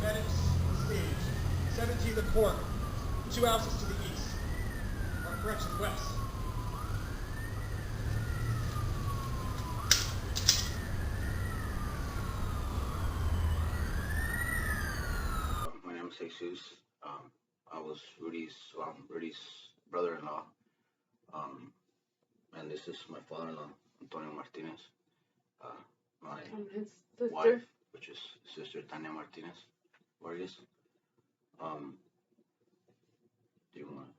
medics on stage. 17 the court. 2 houses to the east. Or correction, west. My name is Jesus. I was Rudy's brother-in-law, and this is my father-in-law, Antonio Martinez. My His sister. wife, which is sister Tania Martinez Vargas. Do you want?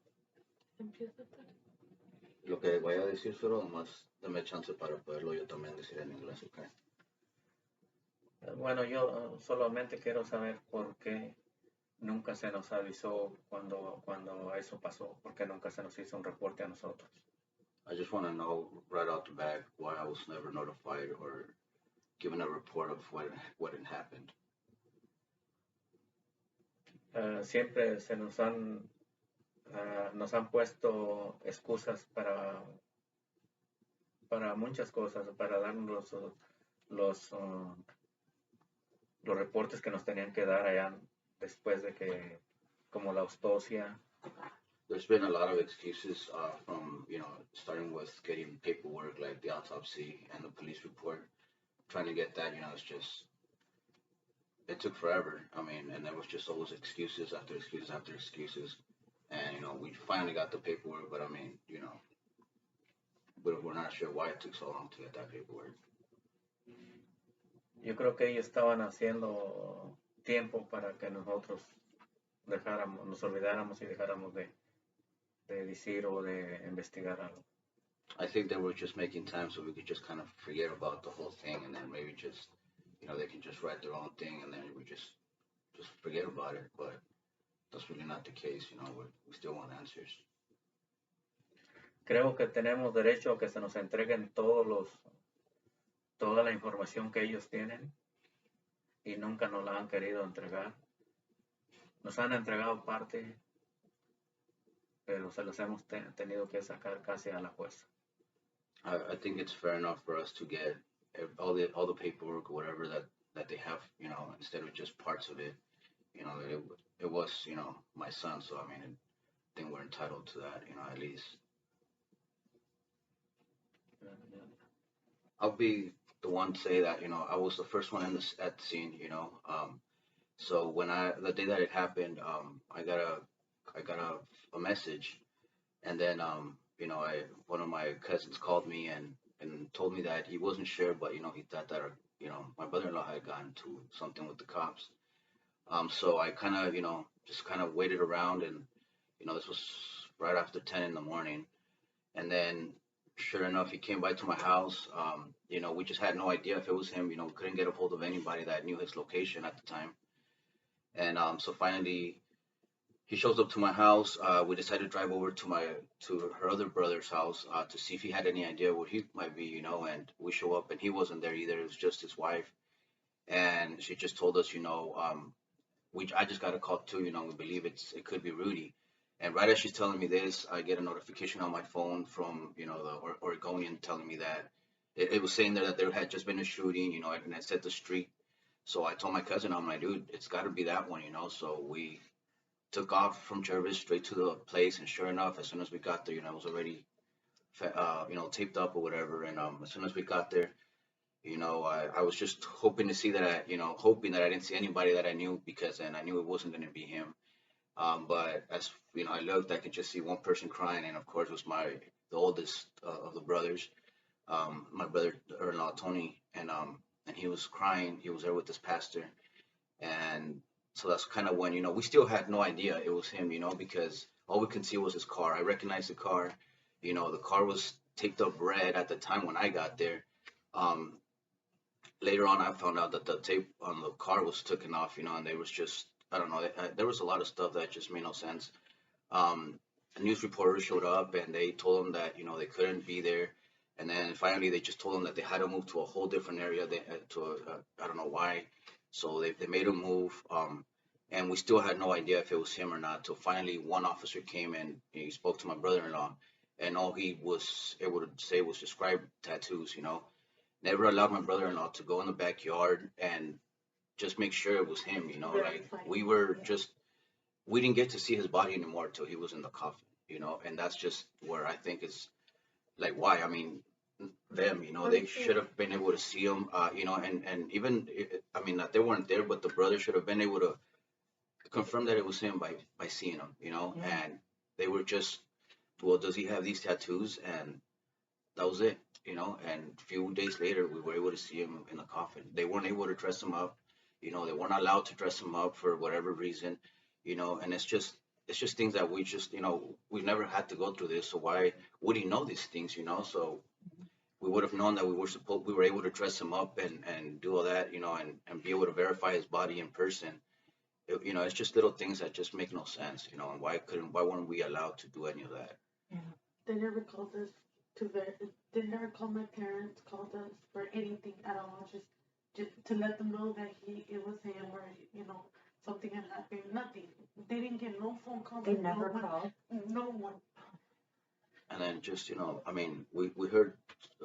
Empieza tú. Lo que voy a decir solo nomás dame chance para poderlo yo también decir en inglés, ¿ok? Bueno, yo solamente quiero saber por qué nunca se nos avisó cuando eso pasó, por qué nunca se nos hizo un reporte a nosotros. I just want to know right out the back why I was never notified or given a report of what had happened. Siempre se nos han puesto excusas para muchas cosas, para darnos los reportes que nos tenían que dar allá después de que, como la autopsia. There's been a lot of excuses from, starting with getting paperwork like the autopsy and the police report. Trying to get that, it took forever. I mean, and there was just always excuses after excuses after excuses. And, we finally got the paperwork, but I mean, we're not sure why it took so long to get that paperwork. Yo creo que ellos estaban haciendo tiempo para que nosotros nos olvidáramos y dejáramos de decir o de investigar algo. I think they were just making time so we could just kind of forget about the whole thing, and then maybe just, they can just write their own thing, and then we just forget about it. But that's really not the case. We still want answers. Creo que tenemos derecho a que se nos entreguen toda la información que ellos tienen y nunca nos la han querido entregar. Nos han entregado parte, pero se los hemos tenido que sacar casi a la fuerza. I think it's fair enough for us to get all the paperwork or whatever that they have, instead of just parts of it. It was, my son, so I mean, I think we're entitled to that, at least. I'll be the one to say that, I was the first one at the scene, so when the day that it happened, I got a message, and then, one of my cousins called me and told me that he wasn't sure, but, he thought that, my brother-in-law had gotten to something with the cops. So I kind of, just kind of waited around, and, this was right after 10 in the morning. And then, sure enough, he came by to my house. We just had no idea if it was him. We couldn't get a hold of anybody that knew his location at the time. And so finally, he shows up to my house. We decided to drive over to her other brother's house to see if he had any idea where he might be, and we show up and he wasn't there either. It was just his wife. And she just told us, I just got a call too, we believe it could be Rudy. And right as she's telling me this, I get a notification on my phone from, the Oregonian telling me that it was saying there that there had just been a shooting, and it said the street. So I told my cousin, I'm like, dude, it's got to be that one, So we took off from Jervis straight to the place, and sure enough, as soon as we got there, it was already, taped up or whatever. And as soon as we got there, I was just hoping to see that hoping that I didn't see anybody that I knew, because then I knew it wasn't going to be him. But as I looked, I could just see one person crying, and of course it was the oldest of the brothers, my brother-in-law Tony, and he was crying. He was there with his pastor, and so that's kind of when we still had no idea it was him, because all we could see was his car. I recognized the car. The car was taped up red at the time when I got there. Later on, I found out that the tape on the car was taken off, and there was just, I don't know, there was a lot of stuff that just made no sense. A news reporter showed up, and they told them that, they couldn't be there. And then finally, they just told them that they had to move to a whole different area, I don't know why. So they made him move, and we still had no idea if it was him or not. So finally, one officer came and he spoke to my brother-in-law, and all he was able to say was describe tattoos, Never allowed my brother-in-law to go in the backyard and just make sure it was him, you know, like Verify. we didn't get to see his body anymore till he was in the coffin, you know, and that's just where I think is like why. I mean, them, you know, they should have been able to see him, you know, and even I mean that they weren't there, but the brother should have been able to confirm that it was him by seeing him, you know, and they were just, well, does he have these tattoos? And that was it, you know. And a few days later, we were able to see him in the coffin. They weren't able to dress him up, you know. They weren't allowed to dress him up for whatever reason, you know. And it's just things that we just, you know, we've never had to go through this. So why would he know these things, you know? So we would have known that we were able to dress him up and do all that, you know, and be able to verify his body in person. You know, it's just little things that just make no sense, you know. And why weren't we allowed to do any of that? They never called us they never called my parents, called us for anything at all. Just to let them know that it was him, or, you know, something had happened. Nothing. They didn't get no phone calls. They never called. No one. And then just, you know, I mean, we heard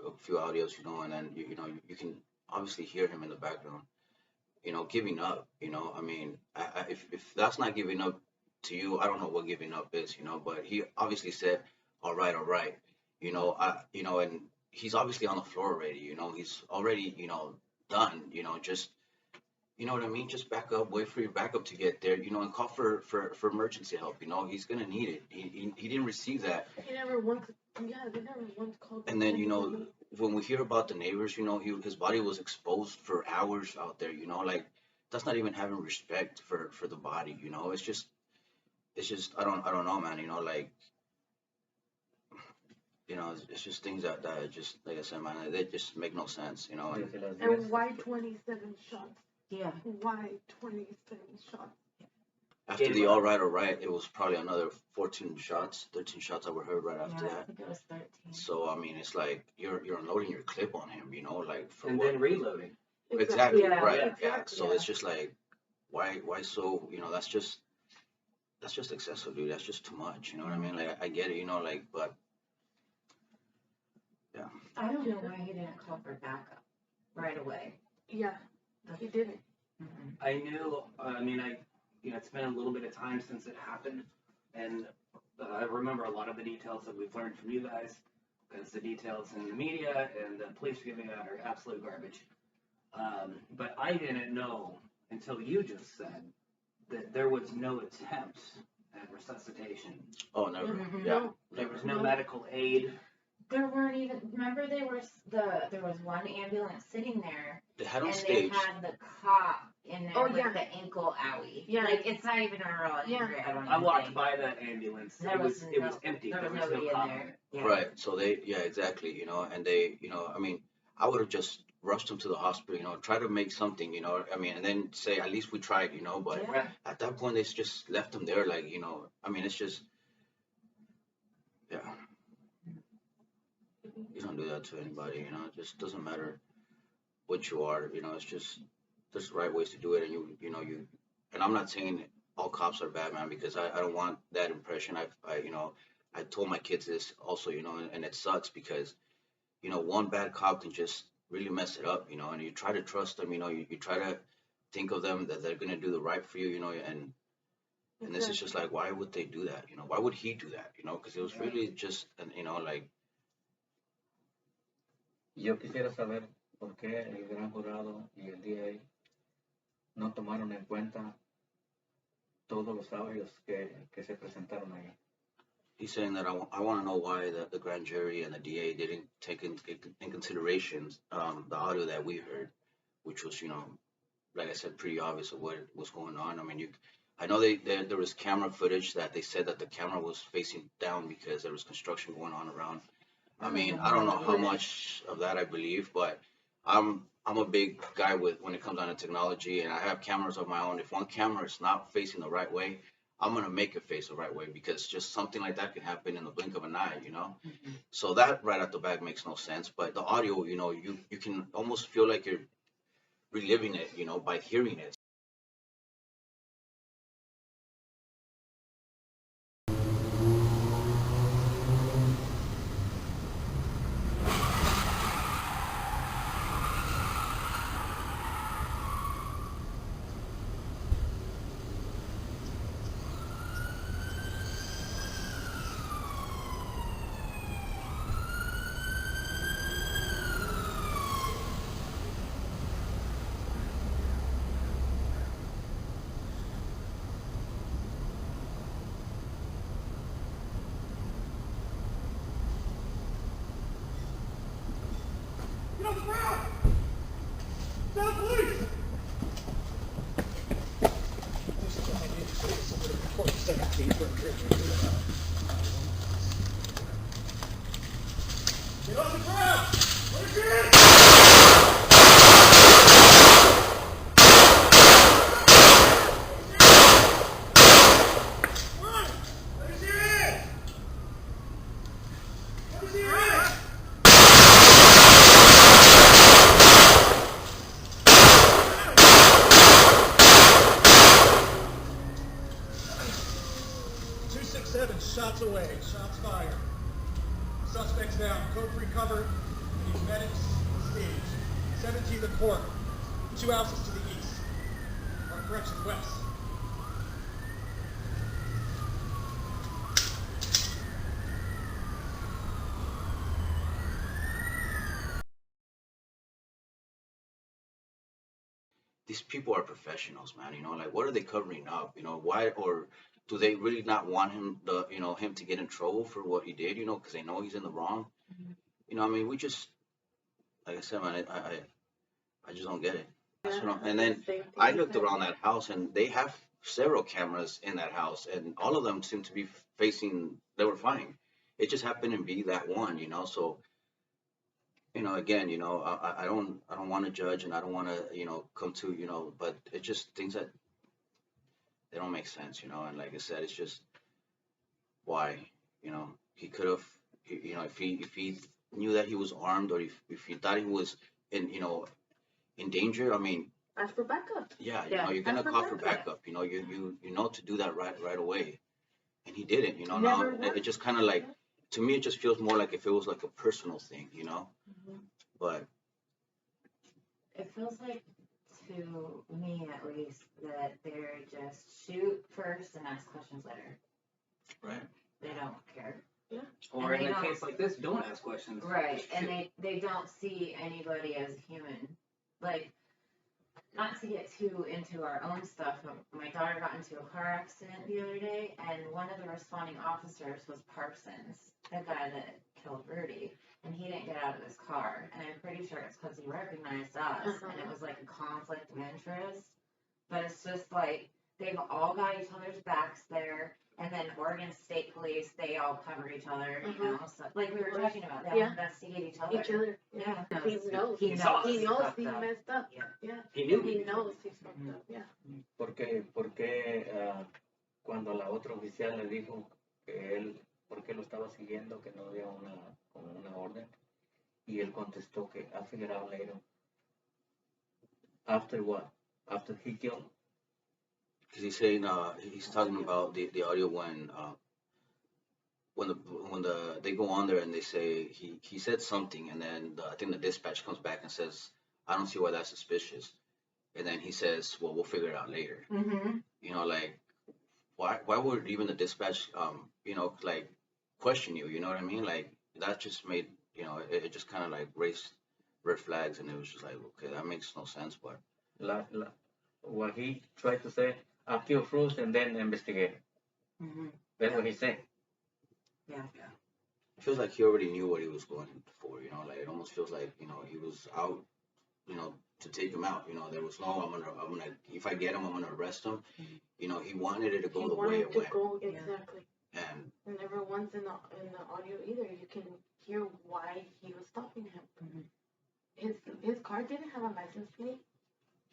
a few audios, you know, and then, you know, you can obviously hear him in the background, you know, giving up, you know. I mean, if that's not giving up to you, I don't know what giving up is, you know. But he obviously said, all right, you know, you know, and he's obviously on the floor already, you know. He's already, you know, done, you know. Just, you know what I mean? Just back up, wait for your backup to get there, you know, and call for emergency help, you know. He's gonna need it. He didn't receive that. They never once called. And then, you know, when we hear about the neighbors, you know, his body was exposed for hours out there, you know, like that's not even having respect for the body, you know. It's just I don't know, man, you know, like, you know, it's just things that just, like I said, man, they just make no sense, you know. And why 27 shots? Yeah. Why 27 shots? After the all right, it was probably another 13 shots that were heard right after Yeah, I that. think it was 13. So I mean, it's like you're unloading your clip on him, you know, like for And what? then reloading. Exactly, Yeah, right, yeah. exactly, So yeah. it's just like, why so, you know, that's just excessive, dude. That's just too much, you know what I mean? Like I get it, you know, like, but yeah. I don't know why he didn't call for backup right away. Yeah, he didn't. I knew, it's been a little bit of time since it happened, and I remember a lot of the details that we've learned from you guys, because the details in the media and the police are giving out are absolute garbage. But I didn't know until you just said that there was no attempt at resuscitation. Oh, never. Mhm. Yeah. No. There was no medical aid. There weren't even. Remember, there was one ambulance sitting there, They had on and stage. they had the cop in there Oh, with yeah. the ankle owie. Yeah. Like, it's not even a real injury. Yeah. I I don't by that ambulance. There It was was empty. There was no nobody in cop there. Yeah. Right. So yeah, exactly. You know, and they, you know, I mean, I would have just rushed them to the hospital, you know, try to make something, you know, I mean, and then say, at least we tried, you know, but Yeah. Right. at that point, they just left them there, like, you know, I mean, it's just, yeah. You don't do that to anybody, you know, it just doesn't matter what you are, you know, it's just, there's the right ways to do it, and and I'm not saying all cops are bad, man, because I don't want that impression. You know, I told my kids this also, you know, and it sucks because, you know, one bad cop can just really mess it up, you know, and you try to trust them, you know, you try to think of them that they're going to do the right for you, you know, and this is just like, why would they do that? You know, why would he do that? You know, because it was really just, you know, like. Yo quisiera saber por qué el gran jurado y el DA no tomaron en cuenta todos los audios que se presentaron ahí. He's saying that I want to know why the grand jury and the DA didn't take in consideration the audio that we heard, which was, you know, like I said, pretty obvious of what was going on. I mean, I know there was camera footage that they said that the camera was facing down because there was construction going on around. I mean, I don't know how much of that I believe, but I'm a big guy when it comes down to technology, and I have cameras of my own. If one camera is not facing the right way, I'm gonna make it face the right way, because just something like that can happen in the blink of an eye, you know. Mhm. So that right out the back makes no sense. But the audio, you know, you can almost feel like you're reliving it, you know, by hearing it. Get on the ground! Where's your head? Run! Where's your head? Where's your head? Two 6-7, shots away, shots fired. Suspects down, code free cover, need medics, stage. 17 the court, 2 houses to the east. Our corrections west. These people are professionals, man. You know, like what are they covering up? You know, why or do they really not want him him to get in trouble for what he did? You know, because they know he's in the wrong. You know, I mean, we just like I said, man, I just don't get it. You know, and then I looked around that house, and they have several cameras in that house, and all of them seem to be facing. They were fine. It just happened to be that one, you know. So, you know, again, you know, I don't want to judge, and I don't want to, you know, come to, you know, but it's just things that they don't make sense, you know. And like I said, it's just why, you know, he could have, you know, if he knew that he was armed, or if he thought he was in danger. I mean, Ask for backup. yeah, you know, you're gonna ask for call for backup. backup. You know, you know to do that right away, and he didn't. You know, Never now it once. just kind of like, to me, it just feels more like if it was like a personal thing, you know. But It feels like, to me at least, that they're just shoot first and ask questions later. right, They don't care. Or And in they a don't- case like this, don't ask questions. Right, and Shoot. they don't see anybody as human. Like, not to get too into our own stuff, but my daughter got into a car accident the other day, and one of the responding officers was Parsons, the guy that killed Rudy, and he didn't get out of his car, and I'm pretty sure it's because he recognized us, and it was like a conflict of interest, but it's just like, they've all got each other's backs there, and then Oregon State Police, they all cover each other, you know, so, like we were talking about, they all Yeah. investigate each other. Each other. Yeah. He knows. He knows. He knows fucked he up. messed up. Yeah. Yeah. He knew. He knows he's fucked up. Yeah. Porque cuando la otra oficial le dijo que él, ¿por qué lo estaba siguiendo? Que no había como una orden. Y él contestó que I figured out later. After what? After he killed. because he's saying he's talking about the audio when they go on there and they say he said something, and then I think the dispatch comes back and says, I don't see why that's suspicious, and then he says, well, we'll figure it out later. Mm-hmm. You know, like why would even the dispatch you know, like question you, you know what I mean? Like that just made, you know, it just kind of like raised red flags, and it was just like, okay, that makes no sense. But What he tried to say, I kill first and then investigate. Mm-hmm. That's what he said. it feels like he already knew what he was going for, you know, like it almost feels like, you know, he was out, you know, to take him out. You know, there was no, I'm gonna, if I get him, I'm gonna arrest him. You know, he wanted it to go He the way wanted it to went. go exactly. And And never once in the audio either you can hear why he was stopping him. His car didn't have a license plate.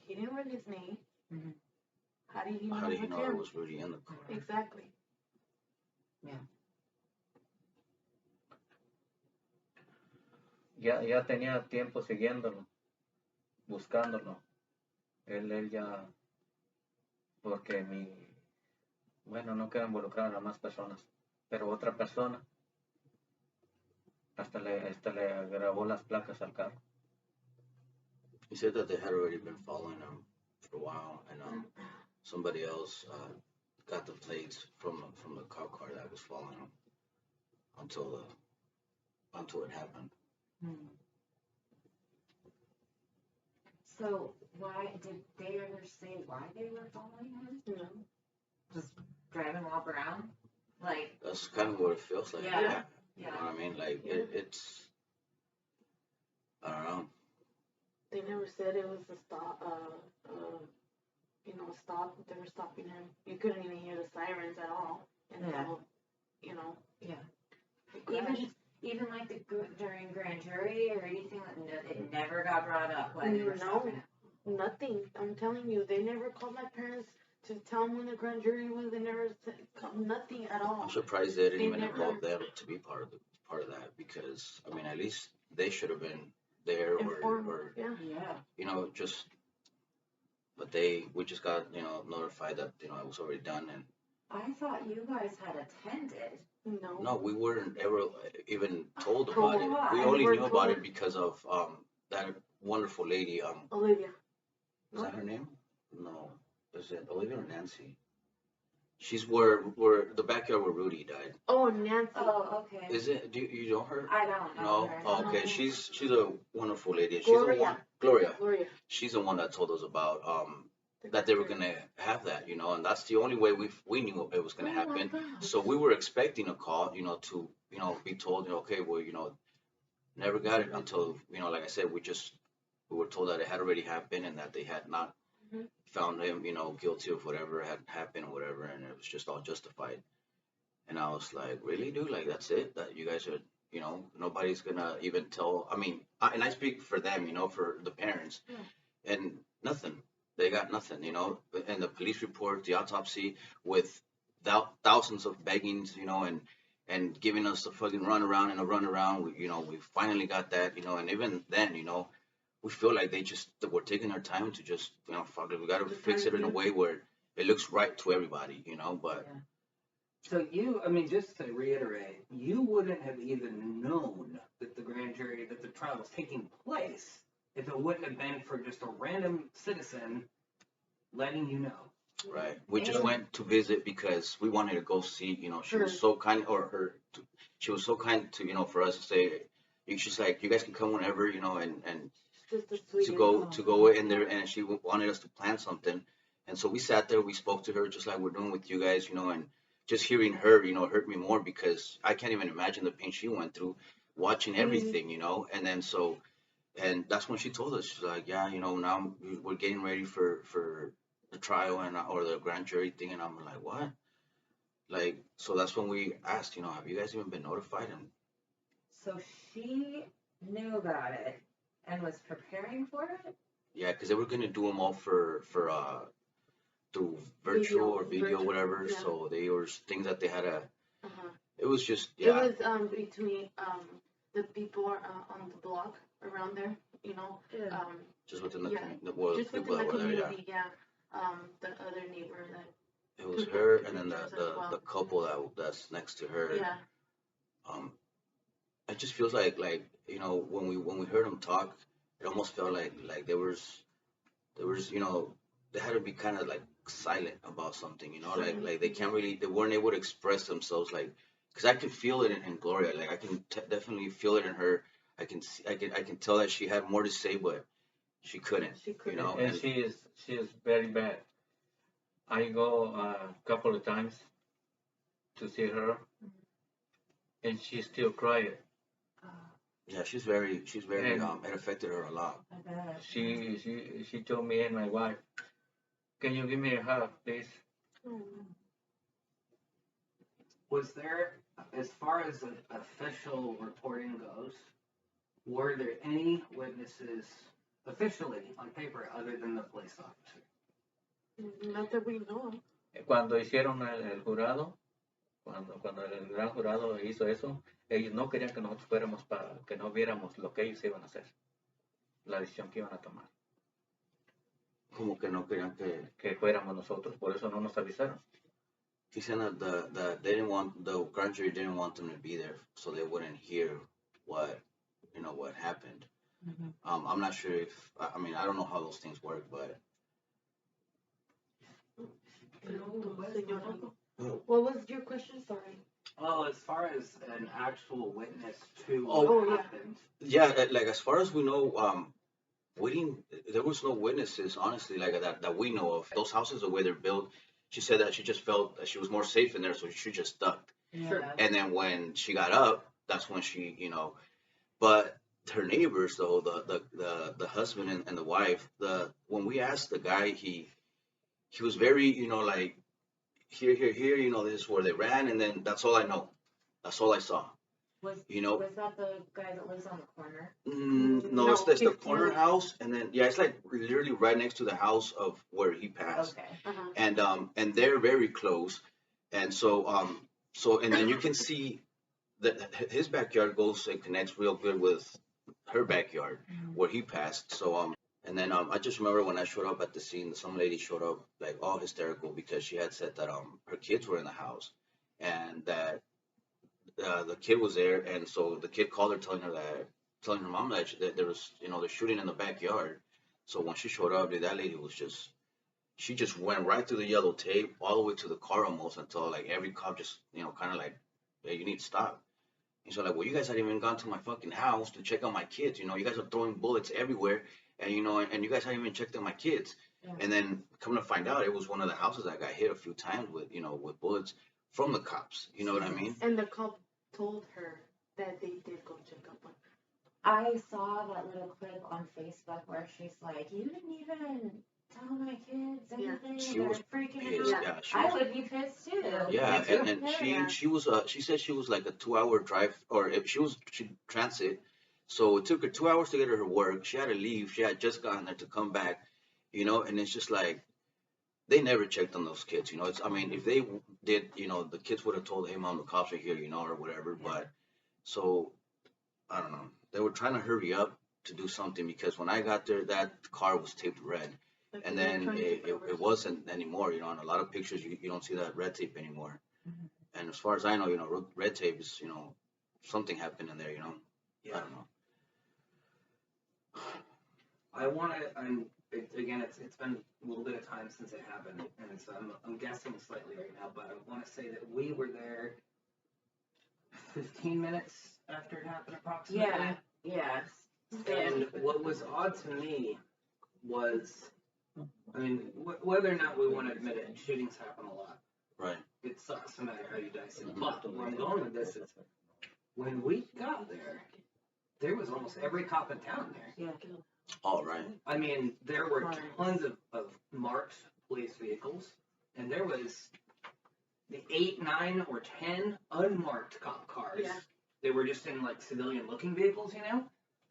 He didn't write his name. How did he know? how did he it was know him? it was Rudy in the car? Exactly. Ya tenía tiempo siguiéndolo, buscándolo. Él ya, porque bueno, no quiero involucrar a más personas, pero otra persona hasta le grabó las placas al carro. He said that they had already been following him for a while, and somebody else got the plates from the cop car that was following him until it happened. So why did they ever say why they were following him? No. Just driving him all around, like That's kind of what it feels like. Yeah. You know what I mean? Like it's, I don't know. They never said it was a stop. Stop. They were stopping him. You couldn't even hear the sirens at all. and Yeah. they'll, you know, Yeah. crash. Even like during grand jury or anything, it never got brought up when they were No. stopping. Nothing. I'm telling you, they never called my parents to tell them when the grand jury was. They never called nothing at all. I'm surprised they didn't They even never- involve them to be part of that, because I mean, at least they should have been there, Informed. or Yeah. Yeah. just. But we just got notified that it was already done, and I thought you guys had attended. No. no, we weren't ever even told Told. about it. We We only weren't knew about told. it because of that wonderful lady. Olivia. Is No. that her name? No, is it Olivia or Nancy? She's where the backyard where Rudy died. Oh, Nancy. Oh, okay. Is it? Do you know her? I don't know No. her. Oh, okay. No. She's a wonderful lady. She's Gloria. the one. Gloria. Gloria. She's the one that told us about that they were gonna have that, and that's the only way we knew it was gonna Oh my happen. gosh. So we were expecting a call, to be told, okay, well, never got it until, like I said, we were told that it had already happened and that they had not Mhm. found him, guilty of whatever had happened or whatever, and it was just all justified. And I was like, really, dude? Like, that's it? That you guys are, nobody's gonna even tell? I mean, and I speak for them, for the parents, Yeah. and nothing. They got nothing, and the police report, the autopsy, with thousands of beggings, and giving us a fucking runaround and a runaround. We finally got that, and even then, we feel like they were taking their time to just, fuck it, we got to Just fix it in a trying to- way where it looks right to everybody, but Yeah. So just to reiterate, you wouldn't have even known that the trial was taking place if it wouldn't have been for just a random citizen letting you know. right. We just And- went to visit because we wanted to go see, she was Her. so kind, she was so kind to, for us to say, she's like, you guys can come whenever, and Just the sweetest. to go in there, and she wanted us to plan something. And so we sat there, we spoke to her just like we're doing with you guys, and just hearing her, hurt me more because I can't even imagine the pain she went through watching everything, and then and that's when she told us, she's like, yeah, now we're getting ready for the trial or the grand jury thing. And I'm like, what? Like, so that's when we asked, have you guys even been notified? And So she knew about it and was preparing for it? yeah, because they were going to do them all for through virtual or video, Virtual, whatever. yeah. So they were things that they had to, Uh-huh. it was just, It yeah. was between the people on the block around there, Just within the, yeah, just people within that the were there, yeah. community, yeah. The other neighbor that, It was took her, the and then pictures as well. the couple that's next to her. yeah, It just feels like when we heard them talk, it almost felt like there was they had to be kind of like silent about something, like they weren't able to express themselves, like, because I can feel it in Gloria, like I can definitely feel it in her. I can see, I can tell that she had more to say, but she couldn't. she couldn't. And she is very bad. I go a couple of times to see her, and she's still crying. Yeah, she's very And- it affected her a lot. I bet. She told me and my wife, can you give me a hug, please? Was there, as far as an official reporting goes, were there any witnesses officially on paper other than the police officer? Not that we know of. Cuando hicieron el jurado, cuando el gran jurado hizo eso, ellos no querían que nosotros fuéramos para que no viéramos lo que ellos iban a hacer, la decisión que iban a tomar, Como que no querían que fuéramos nosotros, por eso no nos avisaron. he said that they didn't want, the grand jury didn't want them to be there, so they wouldn't hear what happened. I'm not sure if I mean, I don't know how those things work, but What was your question? Sorry. Oh, as far as an actual witness to Oh, what yeah. happened, yeah, like as far as we know, there was no witnesses, honestly, like that we know of. Those houses, the way they're built, she said that she just felt that she was more safe in there, so she just ducked. Sure. Yeah. And then when she got up, that's when she, but her neighbors, though, the husband and the wife, when we asked the guy, he was very, like, here, you know, this is where they ran, and then that's all I know. That's all I saw. Was You know, was that the guy that lives on the corner? no, it's the 15. corner house, and then yeah, it's like literally right next to the house of where he passed, Okay. and they're very close, and so and then you can see that his backyard goes and connects real good with her backyard where he passed. So and then I just remember when I showed up at the scene, some lady showed up like all hysterical because she had said that her kids were in the house, and that the kid was there, and so the kid called her telling her mom that, that there was, you know, they're shooting in the backyard. So when she showed up, that lady was just, she just went right through the yellow tape all the way to the car almost until like every cop just, you know, kind of like, yeah, you need to stop. And so like, well, you guys hadn't even gone to my fucking house to check on my kids. You know, you guys are throwing bullets everywhere, and you know, and you guys hadn't even checked on my kids. Yeah. And then coming to find out, it was one of the houses that got hit a few times with, you know, with bullets from the cops. You know what I mean? And the cop told her that they did go check up on her. I saw that little clip on Facebook where she's like, "You didn't even tell my kids Yeah. anything. She They're was freaking pissed. out." Yeah, she I was. would be pissed too. Yeah, Me too. and she was she said she was like a 2 hour drive, or if she transit, so it took her 2 hours to get to her work. She had to leave. She had just gotten there to come back, you know, and it's just like they never checked on those kids, you know. It's, I mean, if they did, you know, the kids would have told, hey mom, the cops are here, you know, or whatever. But so I don't know. They were trying to hurry up to do something because when I got there, that car was taped red. Like And they were then trying to it cover it wasn't anymore, you know. In a lot of pictures, you don't see that red tape anymore. Mhm. And as far as I know, you know, red tape is, you know, something happened in there, you know. I Yeah. don't know. I want to. Again, it's been a little bit of time since it happened, and so I'm guessing slightly right now, but I want to say that we were there 15 minutes after it happened, approximately. Yeah. Yeah. And what was odd to me was, I mean, whether or not we want to admit it, shootings happen a lot. Right. It sucks no matter how you dice it. But where I'm going with this is, when we got there, there was almost every cop in town there. Yeah. All right. I mean, there were tons of marked police vehicles, and there was the 8, 9, or 10 unmarked cop cars. Yeah. They were just in like civilian-looking vehicles, you know.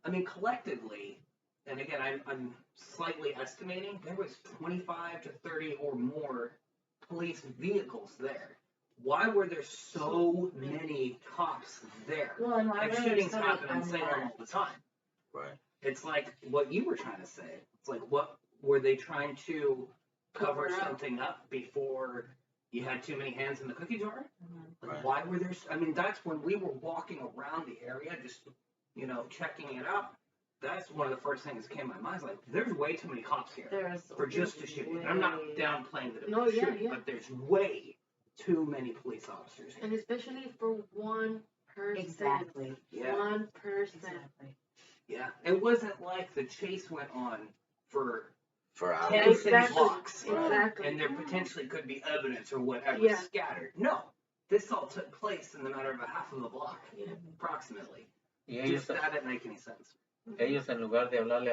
I mean, collectively, and again, I'm slightly estimating, there was 25 to 30 or more police vehicles there. Why were there so many cops there? Well, and why Like, were there shootings so happen many in Salem all the time. Right. It's like what you were trying to say. It's like, what were they trying to cover Cover up. something up before you had too many hands in the cookie jar? Like, Right. why were there? I mean, that's when we were walking around the area, just, you know, checking it out. That's one of the first things that came to my mind. Is like, there's way too many cops here There's for just a shooting. I'm not downplaying that it was No, a yeah, shooting, yeah. but there's way too many police officers here. And especially for one person. exactly. Yeah. One person. Exactly. Yeah. It wasn't like the chase went on for For 10 hours. city Exactly. blocks. Exactly. And there potentially could be evidence or whatever Yeah. scattered. No, this all took place in the matter of a half of a block, Yeah. approximately. Y ellos, Just that didn't make any sense. ellos en lugar de hablarle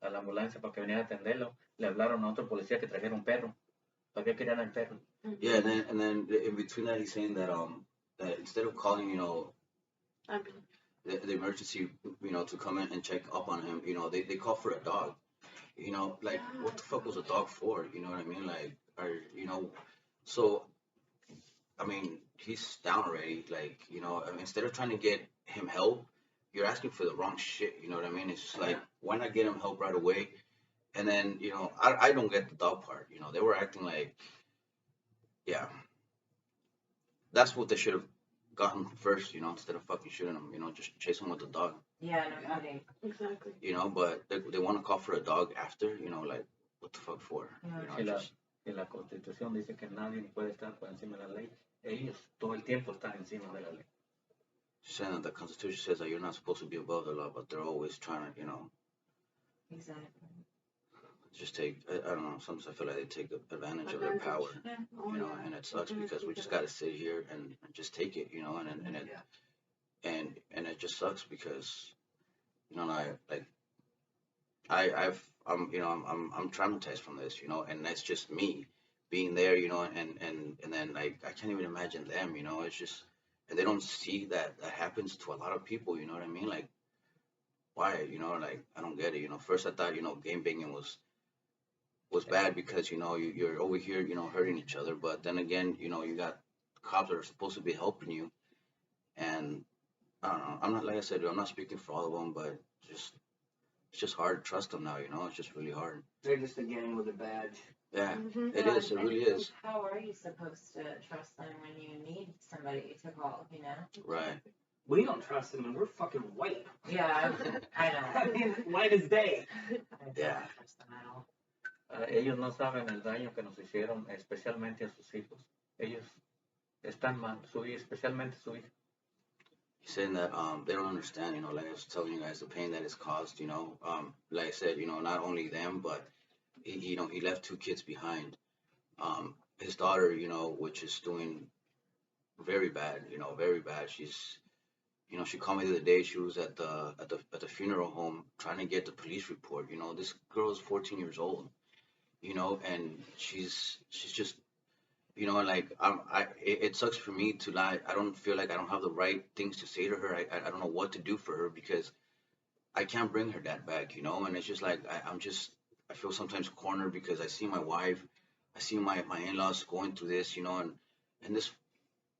a la ambulancia para que viniera a atenderlo, le hablaron a otro policía que trajera un perro. ¿Para qué querían el perro? Yeah, and then in between that, he's saying that instead of calling, you know, I mean, the emergency, you know, to come in and check up on him, you know, they call for a dog. You know, like, what the fuck was a dog for? You know what I mean? Like, or, you know, so, I mean, he's down already. Like, you know, I mean, instead of trying to get him help, you're asking for the wrong shit. You know what I mean? It's just like, why not get him help right away? And then, you know, I don't get the dog part. You know, they were acting like, yeah, that's what they should have gotten first, you know, instead of fucking shooting him, you know, just chase him with the dog, Yeah, no kidding. exactly. you know, but they want to call for a dog after, you know, like, what the fuck for? Yeah. You know, Si la, just, si la Constitución dice que nadie puede estar por encima de la ley, ellos todo el tiempo están encima de la ley. saying that the Constitution says that you're not supposed to be above the law, but they're always trying to, you know, Exactly. just take, I don't know, sometimes I feel like they take advantage of their Advantage. power, Yeah. Oh, you know, yeah. and it sucks Advantage because we of just that. got to sit here and just take it, you know, and it, and it just sucks because, you know, I'm traumatized from this, you know, and that's just me, being there, you know, and then like I can't even imagine them, you know. It's just, and they don't see that that happens to a lot of people, you know what I mean? Like why, you know, like I don't get it, you know. First I thought, you know, game banging was bad because you know you're over here, you know, hurting each other, but then again, you know, you got cops that are supposed to be helping you, and I don't know. I'm not like I said, I'm not speaking for all of them, but just it's just hard to trust them now, you know. It's just really hard. They're just a gang with a badge. Yeah, Mhm. it is. It really is. How are you supposed to trust them when you need somebody to call, you know? Right. We don't trust them, and we're fucking white. Yeah, I I know. mean, white as day. I don't Yeah. trust them at all. Ellos no saben el daño que nos hicieron, especialmente a sus hijos. Ellos están mal, especialmente su hija. He's saying that they don't understand, you know, like I was telling you guys the pain that it's caused, you know. Like I said, you know, not only them, but you know, he left two kids behind. His daughter, you know, which is doing very bad, you know, very bad. She's, you know, she called me the other day. She was at the funeral home trying to get the police report. You know, this girl is 14 years old, you know, and she's just, you know, like it sucks for me to lie. I don't feel like I don't have the right things to say to her. I don't know what to do for her because I can't bring her dad back, you know, and it's just like I'm just I feel sometimes cornered because I see my wife, I see my in-laws going through this, you know, and this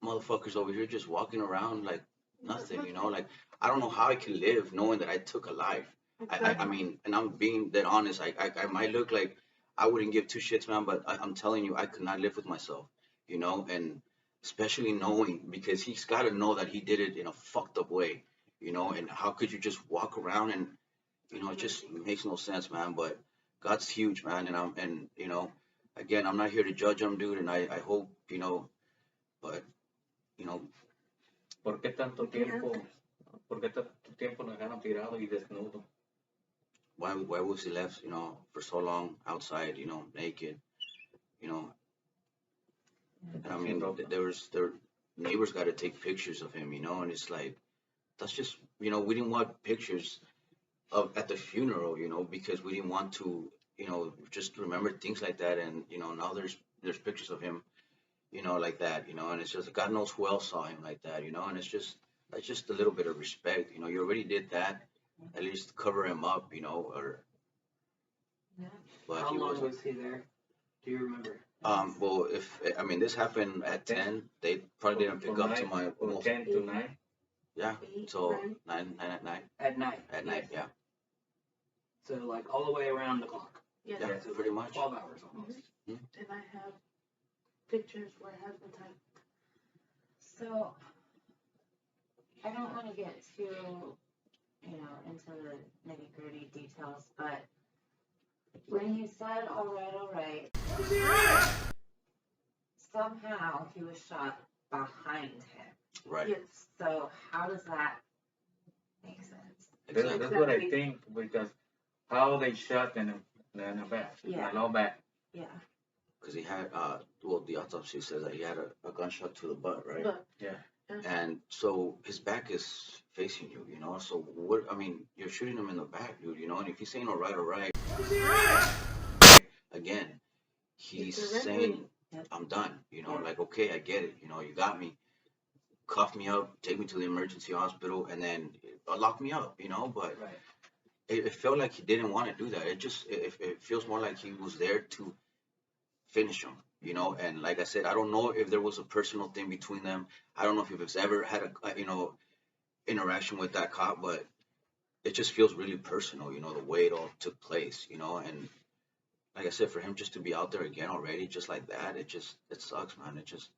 motherfucker's over here just walking around like nothing, you know, like I don't know how I can live knowing that I took a life. I mean, and I'm being that honest. I might look like I wouldn't give two shits, man, but I'm telling you, I could not live with myself, you know, and especially knowing because he's got to know that he did it in a fucked up way, you know, and how could you just walk around and, you know, it just makes no sense, man. But God's huge, man, and you know, again, I'm not here to judge him, dude, and I hope, you know, but you know, ¿Por qué tanto tiempo? ¿Por qué tanto tiempo nos dejaron tirado y desnudo? why was he left, you know, for so long outside, you know, naked, you know, and I mean, there neighbors got to take pictures of him, you know, and it's like that's just, you know, we didn't want pictures of at the funeral, you know, because we didn't want to, you know, just remember things like that, and you know, now there's pictures of him, you know, like that, you know, and it's just God knows who else saw him like that, you know, and it's just that's just a little bit of respect, you know, you already did that, at least cover him up, you know, or Yeah. but How he long wasn't. was he there? Do you remember? Well, if I mean this happened at 10, they probably didn't pick up to my From almost 10 to 9. yeah, Eight, so nine. 9 at night At night. at night, yeah, So like all the way around the clock. Yes. yeah, So pretty like much. 12 hours almost. And I have pictures where it has been time. So, I don't want to get too, you know, into the nitty-gritty details, but when he said, all right, somehow he was shot behind him. Right, Yes. So, how does that make sense? exactly. That's what I think because how they shot in the back, Yeah. in the low back. Yeah. Because he had well, the autopsy says that he had a gunshot to the butt, right? But And so his back is facing you, you know. So what? I mean, you're shooting him in the back, dude, you know. And if he's saying all right, again, he's saying I'm done, you know. Like okay, I get it, you know. You got me, cuff me up, take me to the emergency hospital, and then lock me up, you know. But Right. it felt like he didn't want to do that. It feels more like he was there to finish him, you know. And like I said, I don't know if there was a personal thing between them. I don't know if he's ever had a you know interaction with that cop, but it just feels really personal, you know, the way it all took place, you know. And like I said, for him just to be out there again already, just like that, it sucks, man. It just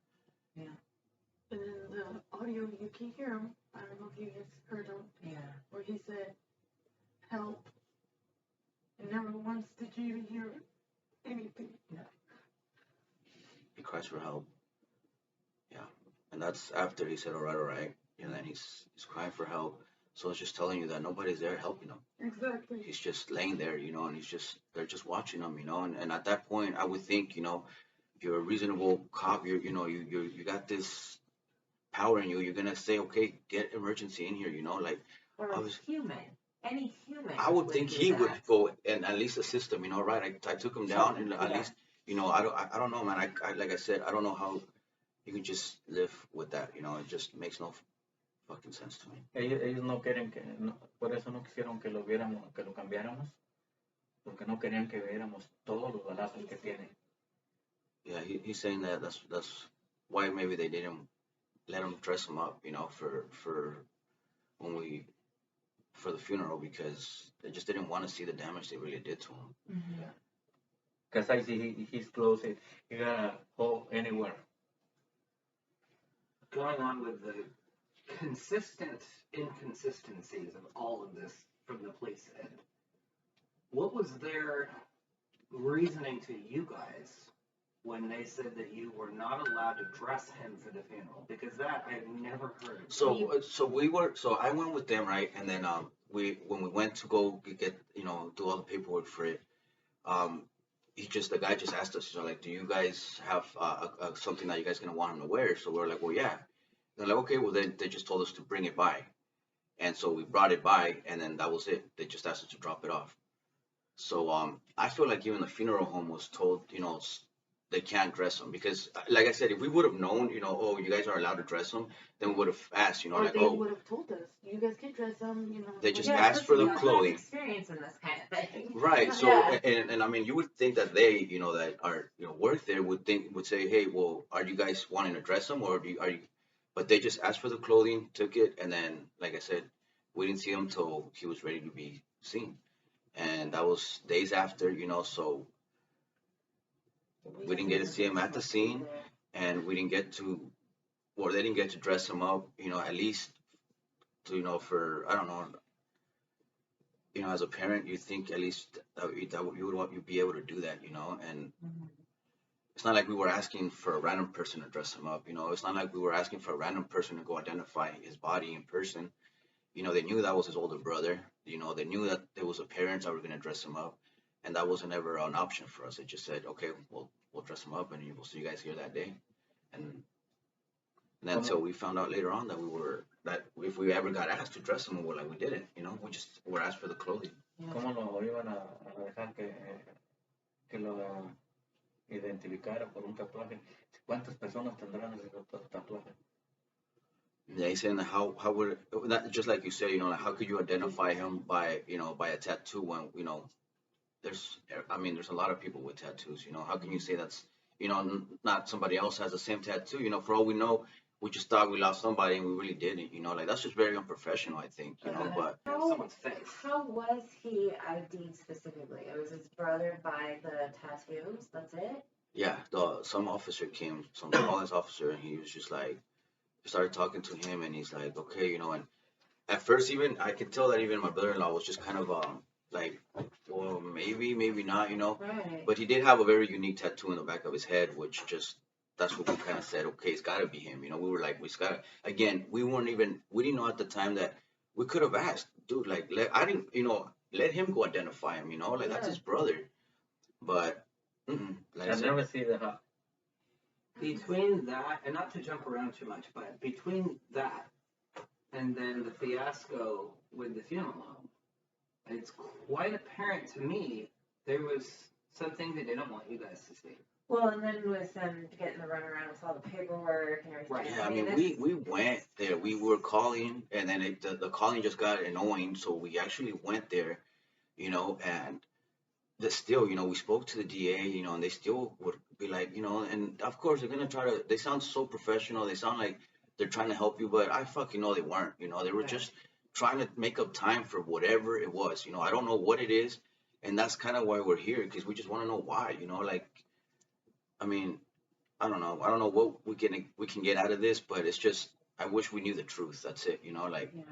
and in the audio you can hear him. I don't know if you guys heard him. Yeah. Where he said, "Help." And never once did you even hear anything. he cries for help. Yeah, and that's after he said all right, and then he's crying for help. So it's just telling you that nobody's there helping him. Exactly. He's just laying there, you know, and they're just watching him, you know, and at that point I would think, you know, if you're a reasonable cop, you got this power in you, you're gonna say, okay, get emergency in here, you know, like Or I a was- human. Any human. I would think do he would that. go and at least assist him, you know, right? I took him down and at Yeah. least, you know, I don't know, man. I like I said, I don't know how you can just live with that. You know, it just makes no fucking sense to me. Ellos no quieren que, por eso no quisieron que lo viéramos, que lo cambiáramos, porque no querían que viéramos todos los balazos que tiene. Yeah, he's saying that that's why maybe they didn't let him dress him up, you know, for when we for the funeral because they just didn't want to see the damage they really did to him. Because I see he's close. He got a hole anywhere. Going on with the consistent inconsistencies of all of this from the police end, what was their reasoning to you guys when they said that you were not allowed to dress him for the funeral? Because that I've never heard. So I went with them, right? And then when we went to go get do all the paperwork for it, the guy just asked us, like, do you guys have something that you guys gonna want him to wear? So we're like, well, yeah. They're like, okay, well then they just told us to bring it by, and so we brought it by, and then that was it. They just asked us to drop it off. So I feel like even the funeral home was told, they can't dress them because, like I said, if we would have known, oh, you guys are allowed to dress them, then we would have asked, Or like, they oh, would have told us, you guys can dress them, They just whatever. asked for the you have clothing. experience in this kind of thing. right. So Yeah. and I mean, you would think that they, that are work there would say, hey, well, are you guys wanting to dress them or are you? But they just asked for the clothing, took it, and then, like I said, we didn't see him till he was ready to be seen, and that was days after, so we didn't get to see him at the scene, and we didn't get to, or they didn't get to dress him up, at least to, for, I don't know, as a parent, you think at least you'd be able to do that, and it's not like we were asking for a random person to dress him up, it's not like we were asking for a random person to go identify his body in person. They knew that was his older brother, they knew that there was a parents that were going to dress him up, and that wasn't ever an option for us. It just said, okay, we'll dress him up and we'll see you guys here that day. And then until we found out later on that if we ever got asked to dress him, we didn't, we just were asked for the clothing. ¿Cómo lo iban a dejar que lo identificara por un tatuaje? ¿Cuántas personas tendrán ese tatuaje? Yeah, he's saying how would that, just like you said, like how could you identify him by by a tattoo when there's a lot of people with tattoos. How can you say that's not somebody else has the same tattoo? For all we know, we just thought we lost somebody and we really didn't. Like that's just very unprofessional, I think. But Someone's face. How was he ID'd specifically? It was his brother by the tattoos. That's it. yeah, some officer came, some police officer, and he was just like, started talking to him, and he's like, okay, and at first, even I could tell that even my brother-in-law was just kind of like, well, maybe not, Right. but he did have a very unique tattoo in the back of his head, which just, that's what we kind of said, okay, it's got to be him. We were like, we just got to, again, we didn't know at the time that we could have asked, dude, like, let him go identify him, like that's his brother. But like I I've said, never seen that. Between that, and not to jump around too much, but between that and then the fiasco with the funeral home, it's quite apparent to me there was something they didn't want you guys to see. Well, and then with them getting the runaround with all the paperwork and everything. Right. yeah, I mean, we went there. We were calling, and then the calling just got annoying, so we actually went there, and still, we spoke to the DA, and they still would be like, and of course they're gonna try to. They sound so professional. They sound like they're trying to help you, but I fucking know they weren't. They were just trying to make up time for whatever it was. I don't know what it is, and that's kind of why we're here, because we just want to know why. Like, I mean, I don't know. I don't know what we can get out of this, but it's just, I wish we knew the truth. That's it. Like. Yeah.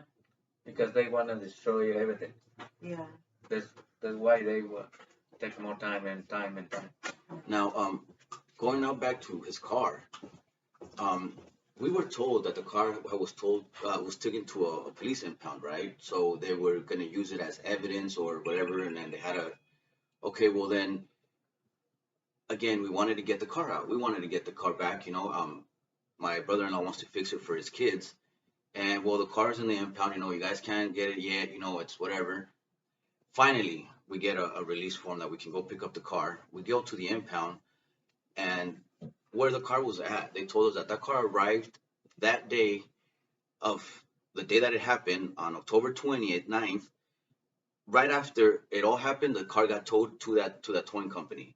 Because they want to destroy everything. Yeah. That's why they take more time and time and time. Now, going now back to his car, we were told that the car was taken to a police impound, right? So they were going to use it as evidence or whatever, and then they had okay, well then, again, we wanted to get the car out. We wanted to get the car back, my brother-in-law wants to fix it for his kids, and well, the car's in the impound, you guys can't get it yet, it's whatever. Finally, we get a release form that we can go pick up the car. We go to the impound, and where the car was at. They told us that that car arrived that day of the day that it happened on October 20th, 9th. Right after it all happened, the car got towed to that towing company.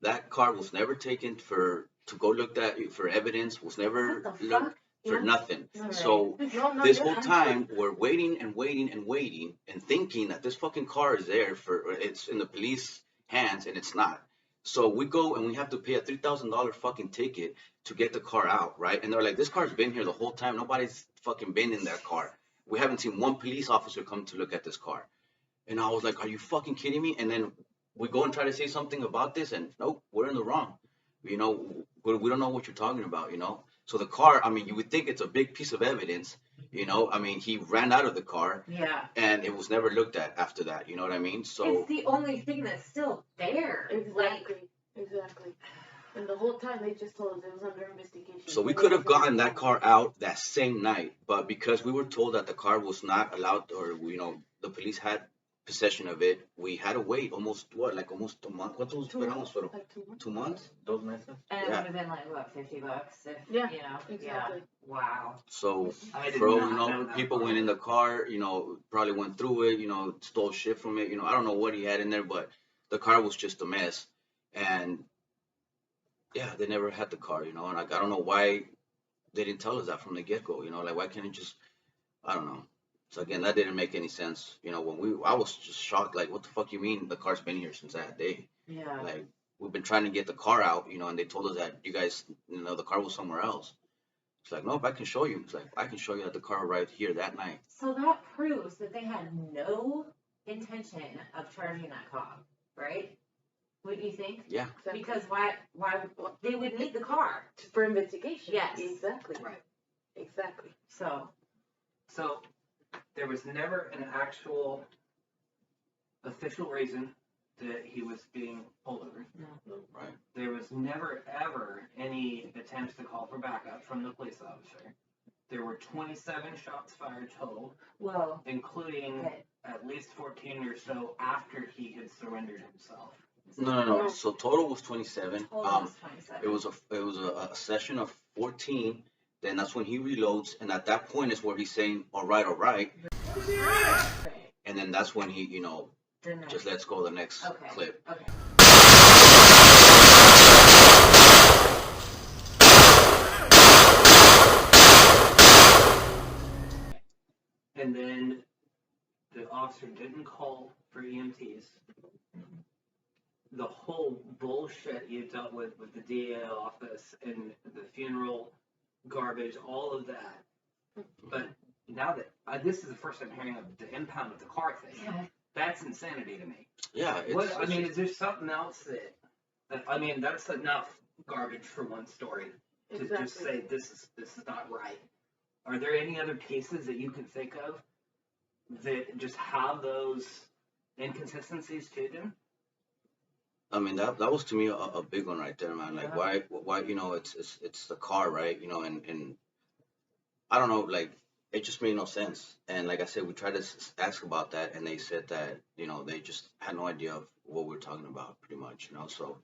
That car was never taken to go look at for evidence. Was never What the looked fuck? for Yeah. nothing. Alright. So No, this you're whole right. time we're waiting and waiting and waiting and thinking that this fucking car is there for it's in the police hands and it's not. So we go and we have to pay a $3,000 fucking ticket to get the car out, right? And they're like, this car's been here the whole time. Nobody's fucking been in that car. We haven't seen one police officer come to look at this car. And I was like, are you fucking kidding me? And then we go and try to say something about this, and nope, we're in the wrong. You know, we don't know what you're talking about, you know? So the car, I mean, you would think it's a big piece of evidence, you know? I mean, he ran out of the car, Yeah. and it was never looked at after that, you know what I mean? So, It's the only thing that's still there. Like, Exactly. And the whole time they just told us it was under investigation. so we could have gotten that car out that same night, but because we were told that the car was not allowed, or, you know, the police had possession of it, we had to wait almost a month. What was 2 months. Like 2 months. 2 months? 2 meses. and it Yeah. would have been like, what, $50 if, Yeah, you know? exactly. Yeah. Wow. So, I did bro, not you know, know that. people went in the car, you know, probably went through it, you know, stole shit from it, you know, I don't know what he had in there, but the car was just a mess. And yeah, they never had the car, you know, and like, I don't know why they didn't tell us that from the get go, you know, like, why can't it just, I don't know. So again, that didn't make any sense, you know, I was just shocked, like, what the fuck you mean the car's been here since that day? Yeah. Like, we've been trying to get the car out, you know, and they told us that you guys, you know, the car was somewhere else. It's like, nope, I can show you. It's like, I can show you that the car arrived here that night. So that proves that they had no intention of charging that cop, right? What do you think? Yeah. Exactly. Because why they would need the car. For investigation. Yes. Exactly. Right. Exactly. So So there was never an actual official reason that he was being pulled over. Right. There was never ever any attempts to call for backup from the police officer. There were 27 shots fired total, well, including okay. at least 14 or so after he had surrendered himself. No. So total was 27. Total was 27. It was a session of 14. Then that's when he reloads, and at that point is where he's saying, all right. Right. And then that's when he, you know, The next. just lets go the next Okay. clip. Okay. And then the officer didn't call for EMTs. The whole bullshit you dealt with the DA office and the funeral garbage, all of that. But now that this is the first time hearing of the impound of the car thing, Yeah. that's insanity to me. Yeah. Is there something else that I mean, that's enough garbage for one story to just Exactly. say this is not right. Are there any other cases that you can think of that just have those inconsistencies to them? I mean, that was to me a big one right there, man. Like, why, you know, it's the car, right? You know, and I don't know, like, it just made no sense. And like I said, we tried to ask about that, and they said that, you know, they just had no idea of what we were talking about, pretty much, you know. So,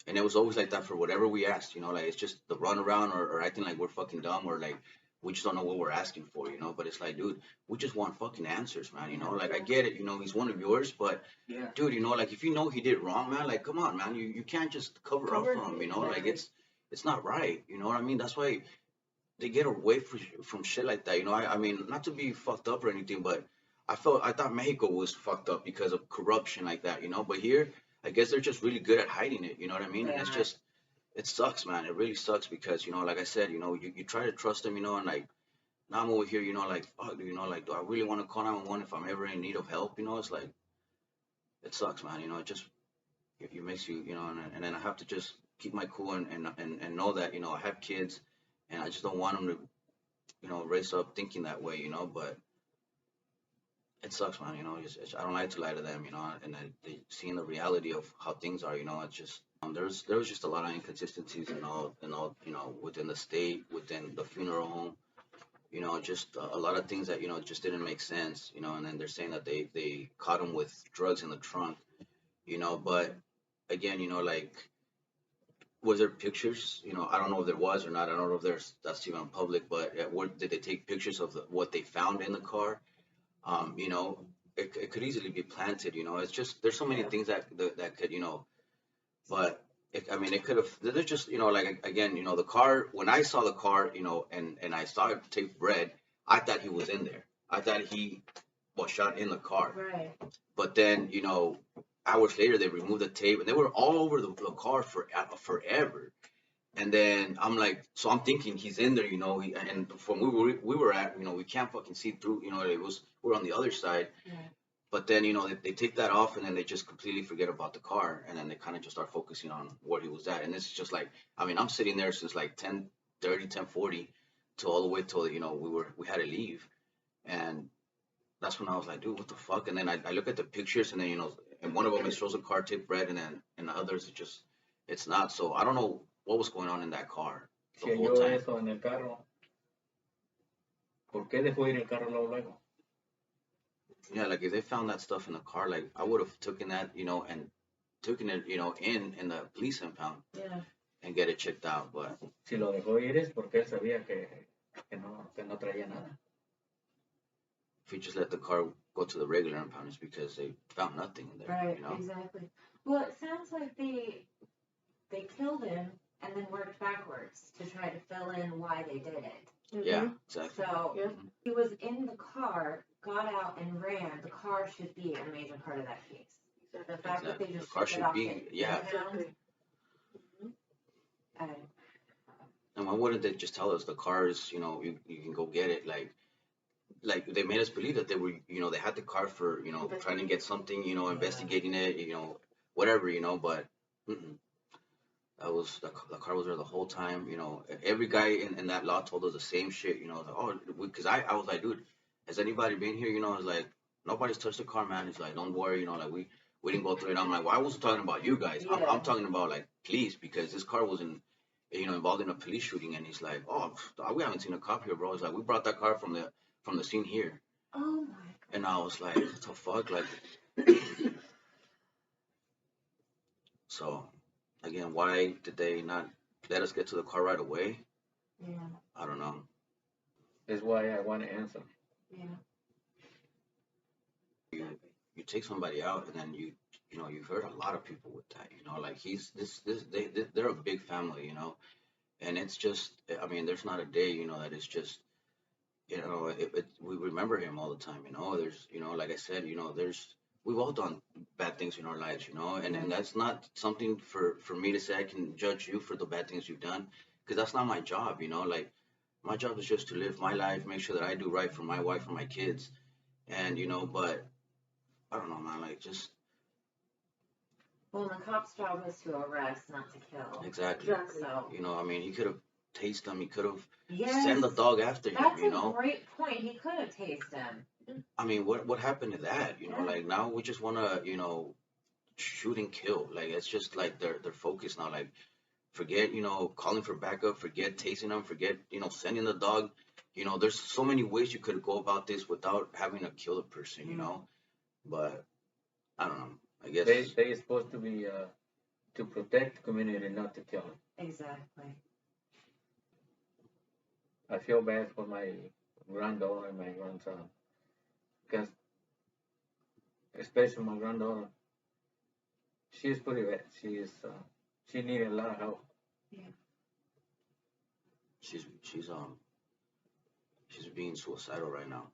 and it was always like that for whatever we asked, you know, like, it's just the runaround or acting like we're fucking dumb, or like we just don't know what we're asking for, you know. But it's like, dude, we just want fucking answers, man, you know. Like, I get it, you know, he's one of yours, but Yeah. dude, you know, like, if you know he did wrong, man, like, come on, man, you can't just cover up for him, you know. Like, it's not right, you know what I mean? That's why they get away from shit like that, you know. I mean, not to be fucked up or anything, but I thought Mexico was fucked up because of corruption like that, you know. But here, I guess they're just really good at hiding it, you know what I mean? And it's Yeah. just, it sucks, man. It really sucks because, you know, like I said, you know, you try to trust them, you know, and like, now I'm over here, you know, like, fuck, you know, like, do I really want to call 911 if I'm ever in need of help, you know? It's like, it sucks, man, you know. It just, it makes you, you know, and then I have to just keep my cool and know that, you know, I have kids, and I just don't want them to, you know, raise up thinking that way, you know. But it sucks, man, you know. I don't like to lie to them, you know, and they seeing the reality of how things are, you know. It's just there was just a lot of inconsistencies and all, you know, within the state, within the funeral home, you know, just a lot of things that, you know, just didn't make sense, you know. And then they're saying that they caught him with drugs in the trunk, you know. But again, you know, like, was there pictures? You know, I don't know if there was or not. I don't know if that's even public, but did they take pictures of what they found in the car? You know, it could easily be planted. You know, it's just there's so many things that could, you know, but I mean, it could have. There's just, you know, like again, you know, the car. When I saw the car, you know, and I saw it tape red, I thought he was in there. I thought he was shot in the car. Right. But then, you know, hours later they removed the tape, and they were all over the car for forever. And then I'm like, so I'm thinking he's in there, you know, and from we were at, you know, we can't fucking see through, you know, we're on the other side. Yeah. But then, you know, they take that off, and then they just completely forget about the car, and then they kind of just start focusing on where he was at. And it's just like, I mean, I'm sitting there since like 10:30, 10:40 to all the way till, you know, we had to leave. And that's when I was like, dude, what the fuck? And then I look at the pictures, and then, you know, and one of them it shows a car tape red, and then in the others it's not. So I don't know what was going on in that car the Si whole halló time. eso en el carro, ¿por qué dejó ir el carro luego? Yeah, like if they found that stuff in the car, like I would have taken that, you know, and taken it, you know, in the police impound Yeah. and get it checked out. But Si lo dejó ir es porque él sabía que no traía nada. if you just let the car go to the regular impound, it's because they found nothing in there, Right. you know. Exactly. Well, it sounds like they killed him and then worked backwards to try to fill in why they did it. Yeah, exactly. So Yeah. he was in the car, got out and ran. The car should be a major part of that case. The fact that they Exactly. just The car shipped it should off be, the yeah. impound, And why wouldn't they just tell us the car is, you know, you can go get it? Like they made us believe that they were, you know, they had the car for, you know, trying to get something, you know, investigating it, you know, whatever, you know, but that was the car was there the whole time, you know. Every guy in that lot told us the same shit, you know. Like, oh, because I was like, dude, has anybody been here? You know, I was like, nobody's touched the car, man. He's like, don't worry, you know, like we didn't go through it. I'm like, well, I wasn't talking about you guys. I'm Yeah. talking about like police, because this car was in, you know, involved in a police shooting. And he's like, oh, we haven't seen a cop here, bro. He's like, we brought that car from the scene here. oh my And I was like, what the fuck, like. So again, why did they not let us get to the car right away? God. Yeah. I don't know. That's why I want to answer. Yeah. You take somebody out, and then you know, you've heard a lot of people with that, you know, like they're a big family, you know. And it's just, I mean, there's not a day, you know, that it's just, you know, we remember him all the time, you know. There's, you know, like I said, you know, we've all done bad things in our lives, you know. And that's not something for me to say I can judge you for the bad things you've done, because that's not my job, you know. Like, my job is just to live my life, make sure that I do right for my wife and my kids. And, you know, but I don't know, man, like, just Well, the cop's job was to arrest, not to kill. exactly. Exactly. So You know, I mean, he could have tased him. He could have yes, sent the dog after him, that's you a know. great point. He could have tased him. I mean, what happened to that? You know, Yeah. like now we just want to, you know, shoot and kill. Like it's just like their focus now. Like forget, you know, calling for backup. Forget tasing them. Forget, you know, sending the dog. You know, there's so many ways you could go about this without having to kill a person. You know, but I don't know. I guess They supposed to be to protect the community, not to kill them. Exactly. I feel bad for my granddaughter and my grandson, because especially my granddaughter, she's pretty bad. She needed a lot of help. she's being suicidal right now.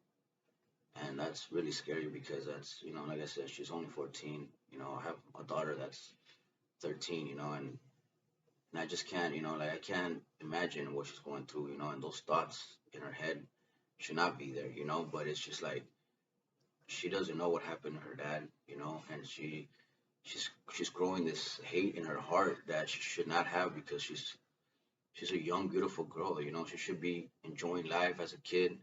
And that's really scary because that's, you know, like I said, she's only 14. You know, I have a daughter that's 13, you know, and I just can't, you know, like I can't imagine what she's going through, you know, and those thoughts in her head should not be there, you know, but it's just like she doesn't know what happened to her dad, you know, and she's growing this hate in her heart that she should not have, because she's a young, beautiful girl, you know. She should be enjoying life as a kid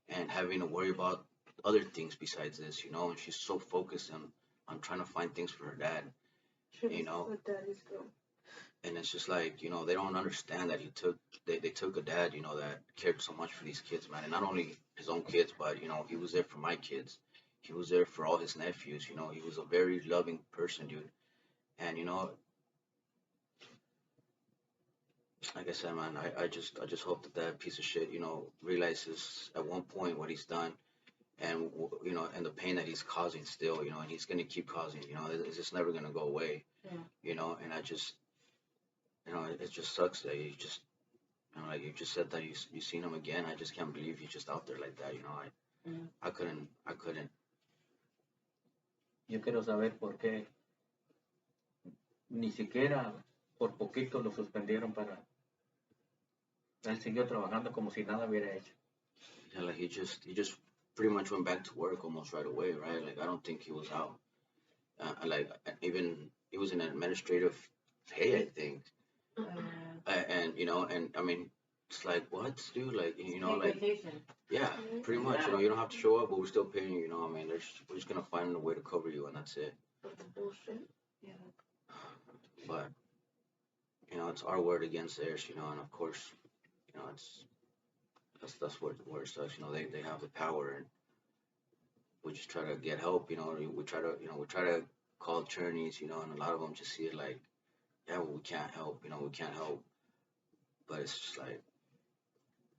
and having to worry about other things besides this, you know. And she's so focused on trying to find things for her dad, you know. What daddy's girl. And it's just like, you know, they don't understand that they took a dad, you know, that cared so much for these kids, man. And not only his own kids, but, you know, he was there for my kids. He was there for all his nephews, you know. He was a very loving person, dude. And, you know, like I said, man, I just hope that that piece of shit, realizes at one point what he's done, and and the pain that he's causing still, and he's gonna keep causing, it's just never gonna go away, Yeah. and I just, it just sucks that you just, like you just said that you seen him again. I just can't believe he's just out there like that, Yeah. I couldn't. Yo quiero saber por qué ni siquiera por poquito lo suspendieron para... Él siguió trabajando como si nada hubiera hecho. Yeah, like he just pretty much went back to work almost right away, right? Like I don't think he was out. Like even he was in administrative pay, I think. Uh, And and I mean, it's like what, dude? Like Take like vacation. yeah, pretty much. Yeah. You don't have to show up, but we're still paying you. I mean, we're just gonna find a way to cover you, and that's it. but the bullshit. Yeah. But it's our word against theirs. And of course, it's that's where it sucks. They have the power, and we just try to get help. We try to call attorneys. And a lot of them just see it like, yeah, well, we can't help. We can't help. But it's just like,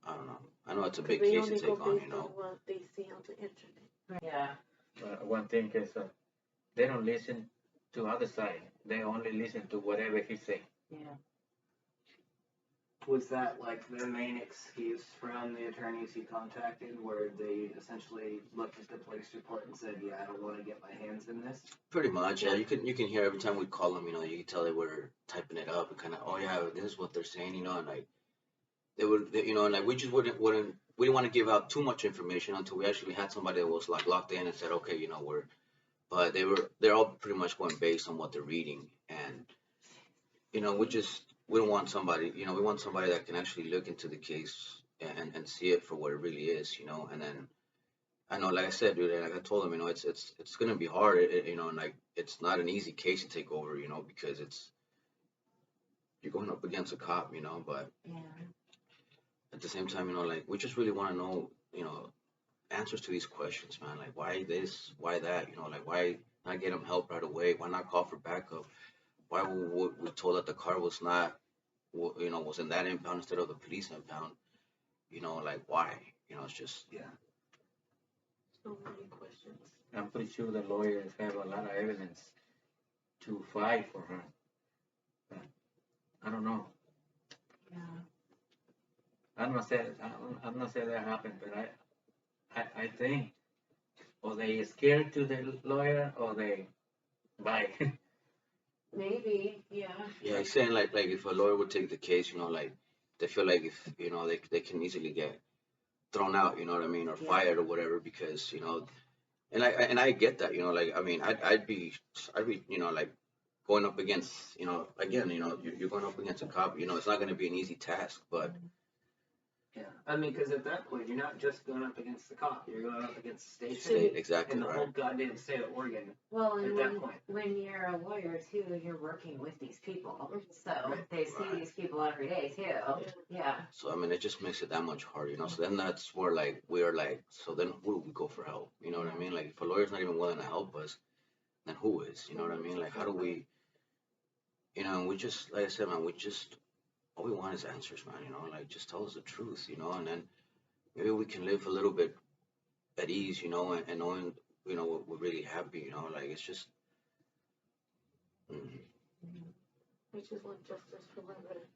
I don't know. I know it's a Because big they case to only go take on. based on what they see on the internet. Yeah. One thing is they don't listen to other side. They only listen to whatever he say. Yeah. Was that like the main excuse from the attorneys he contacted, where they essentially looked at the police report and said, "Yeah, I don't want to get my hands in this"? Pretty much, yeah. You can hear every time we call them. You can tell they were typing it up and kind of, oh yeah, this is what they're saying. And like and like we just we didn't want to give out too much information until we actually had somebody that was like locked in and said, okay, but they're all pretty much going based on what they're reading, and we don't want somebody, we want somebody that can actually look into the case and see it for what it really is, and then I know, like I said, dude, like I told him, it's gonna be hard, and like it's not an easy case to take over, because you're going up against a cop, but Yeah. at the same time, like we just really want to know, answers to these questions, man. Like why this, why that, like why not get them help right away? Why not call for backup? Why were we told that the car was not, was in that impound instead of the police impound? Like why? It's just, Yeah. So many questions. I'm pretty sure the lawyers have a lot of evidence to fight for her. But I don't know. Yeah. I'm not saying that happened, but I think or they scared to the lawyer or they buy. Maybe. Yeah. yeah, he's saying like if a lawyer would take the case, like they feel like if they can easily get thrown out, you know what I mean, or Yeah. fired or whatever, because and I get that, like I mean I'd be like going up against, again, you're going up against a cop, it's not going to be an easy task, but Yeah. I mean, because at that point, you're not just going up against the cop; you're going up against the station State. exactly and the whole right. goddamn state of Oregon. Well, and At that point. when you're a lawyer too, you're working with these people, so Right. they see Right. these people every day too. Yeah. So I mean, it just makes it that much harder, So then that's where like we are like, so then who do we go for help? You know what I mean? Like if a lawyer's not even willing to help us, then who is? You know what I mean? Like how do we? We just, like I said, man, we just all we want is answers, man. Like just tell us the truth, and then maybe we can live a little bit at ease, and knowing, we're really happy, like it's just. Mm. We just want justice for my brother.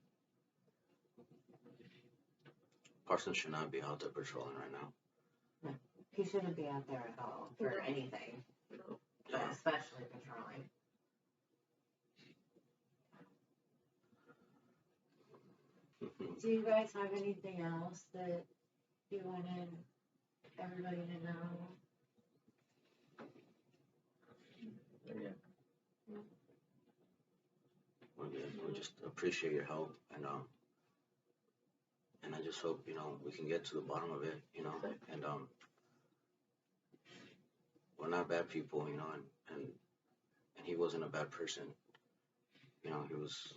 Parsons should not be out there patrolling right now. He shouldn't be out there at all for No. anything, No. but Yeah. especially patrolling. Do you guys have anything else that you wanted everybody to know? Yeah. We just appreciate your help, and I just hope we can get to the bottom of it, and we're not bad people, and he wasn't a bad person, he was,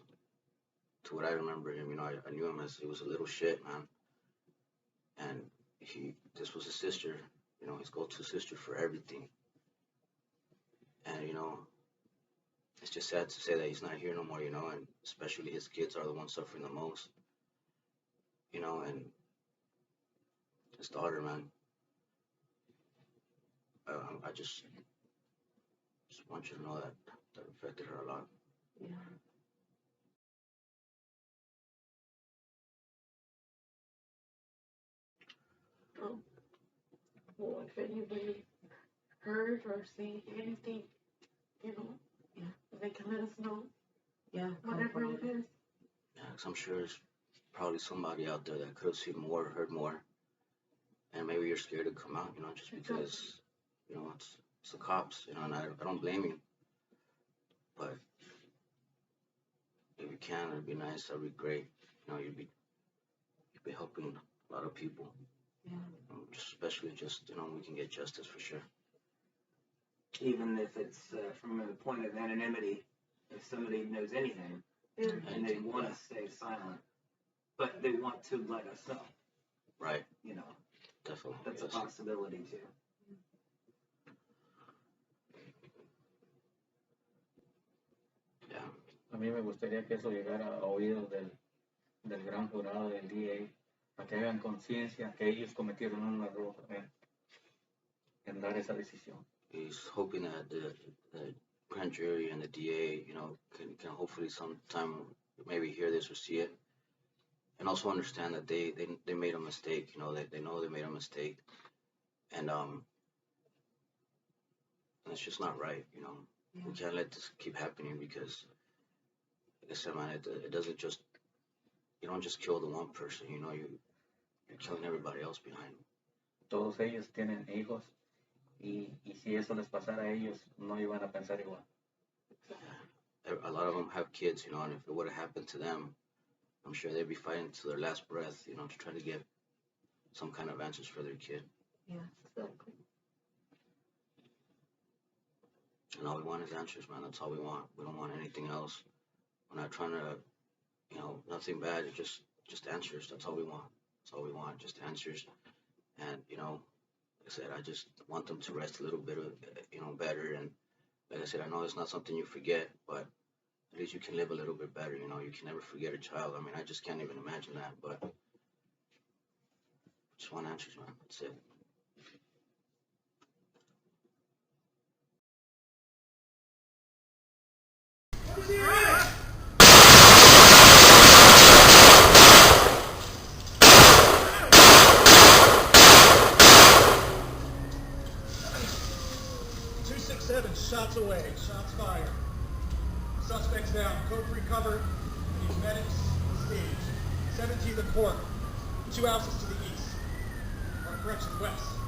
to what I remember him, I knew him as he was a little shit, man, and this was his sister, his go-to sister for everything, and it's just sad to say that he's not here no more, and especially his kids are the ones suffering the most. you know, and his daughter, man. I just want you to know that that affected her a lot. Yeah. Well, if anybody heard or seen anything, you know, they can let us know. Yeah. Whatever it is. Yeah, 'cause I'm sure there's probably somebody out there that could have seen more, heard more, and maybe you're scared to come out, you know, just because, you know, it's the cops, you know, and I don't blame you, but if you can, it'd be nice, that'd be great, you know, you'd be helping a lot of people, Yeah. just especially just, you know, we can get justice for sure. Even if it's from a point of anonymity, if somebody knows anything and they want to stay silent, but they want to let us know, Right, you know, definitely. that's yes. a possibility too. Yeah, A mí me gustaría que eso llegara a oídos del gran jurado del DA, a que hagan conciencia que ellos cometieron un error en dar esa decisión. he's hoping that the grand jury and the DA, you know, can hopefully sometime maybe hear this or see it, and also understand that they made a mistake. You know, they know they made a mistake, and it's just not right. You know, we can't let this keep happening because, like I said, man, it doesn't just, you don't just kill the one person. You know, you're killing everybody else behind. Todos ellos tienen hijos y si eso les pasara a ellos, no iban a pensar igual. A lot of them have kids, you know, and if it would have happened to them, I'm sure they'd be fighting to their last breath, you know, to try to get some kind of answers for their kid. Yeah, exactly. And all we want is answers, man. That's all we want. We don't want anything else. We're not trying to, you know, nothing bad. It's just answers. That's all we want. That's all we want. Just answers. And, you know, like I said, I just want them to rest a little bit, you know, better. And like I said, I know it's not something you forget, but at least you can live a little bit better. You know, you can never forget a child. I mean, I just can't even imagine that. But just want answers, man. That's it. Shots away. Shots fired. Suspects down. Code recovered. We need medics on stage. 17 to the court. 2 houses to the east. Or correction west.